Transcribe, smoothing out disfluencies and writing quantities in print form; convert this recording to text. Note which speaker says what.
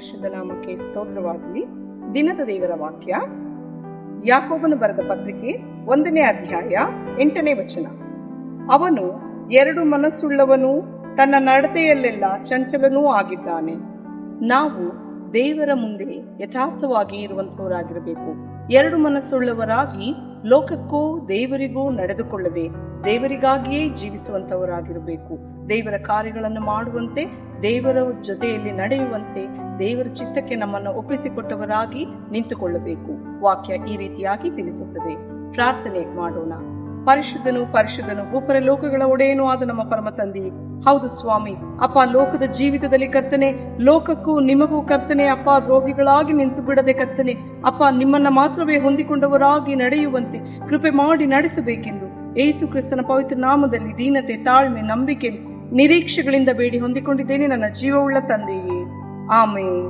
Speaker 1: ಪರಿಶುದ್ಧ ನಾಮಕ್ಕೆ ಸ್ತೋತ್ರವಾಗಲಿ. ದಿನದ ದೇವರ ವಾಕ್ಯ ಯಾಕೋಬನು ಬರೆದ ಪತ್ರಿಕೆ 1ನೇ ಅಧ್ಯಾಯ 8ನೇ ವಚನ. ಅವನು ಎರಡು ಮನಸ್ಸುಳ್ಳವನು, ತನ್ನ ನಡತೆಯಲ್ಲೆಲ್ಲ ಚಂಚಲನೂ ಆಗಿದ್ದಾನೆ. ನಾವು ದೇವರ ಮುಂದೆ ಯಥಾರ್ಥವಾಗಿ ಇರುವಂತವರಾಗಿರಬೇಕು. ಎರಡು ಮನಸ್ಸುಳ್ಳವರಾಗಿ ಲೋಕಕ್ಕೂ ದೇವರಿಗೂ ನಡೆದುಕೊಳ್ಳದೆ ದೇವರಿಗಾಗಿಯೇ ಜೀವಿಸುವಂತವರಾಗಿರಬೇಕು. ದೇವರ ಕಾರ್ಯಗಳನ್ನು ಮಾಡುವಂತೆ, ದೇವರ ಜೊತೆಯಲ್ಲಿ ನಡೆಯುವಂತೆ, ದೇವರ ಚಿತ್ತಕ್ಕೆ ನಮ್ಮನ್ನು ಒಪ್ಪಿಸಿಕೊಟ್ಟವರಾಗಿ ನಿಂತುಕೊಳ್ಳಬೇಕು. ವಾಕ್ಯ ಈ ರೀತಿಯಾಗಿ ತಿಳಿಸುತ್ತದೆ. ಪ್ರಾರ್ಥನೆ ಮಾಡೋಣ. ಪರಿಶುದ್ಧನು ಪರಿಶುದ್ಧನು ಭೂಪರ ಲೋಕಗಳ ಒಡೆಯನೂ ಆದ ನಮ್ಮ ಪರಮ ತಂದೆ, ಹೌದು ಸ್ವಾಮಿ ಅಪ್ಪ, ಲೋಕದ ಜೀವಿತದಲ್ಲಿ ಕರ್ತನೆ, ಲೋಕಕ್ಕೂ ನಿಮಗೂ ಕರ್ತನೆ ಅಪ್ಪ, ದ್ರೋಹಿಗಳಾಗಿ ನಿಂತು ಬಿಡದೆ ಕರ್ತನೆ ಅಪ್ಪ, ನಿಮ್ಮನ್ನ ಮಾತ್ರವೇ ಹೊಂದಿಕೊಂಡವರಾಗಿ ನಡೆಯುವಂತೆ ಕೃಪೆ ಮಾಡಿ ನಡೆಸಬೇಕೆಂದು ಯೇಸು ಕ್ರಿಸ್ತನ ಪವಿತ್ರ ನಾಮದಲ್ಲಿ ದೀನತೆ, ತಾಳ್ಮೆ, ನಂಬಿಕೆ, ನಿರೀಕ್ಷೆಗಳಿಂದ ಬೇಡಿ ಹೊಂದಿಕೊಂಡಿದ್ದೇನೆ ನನ್ನ ಜೀವವುಳ್ಳ ತಂದೆಯೇ. ಆಮೇನ್.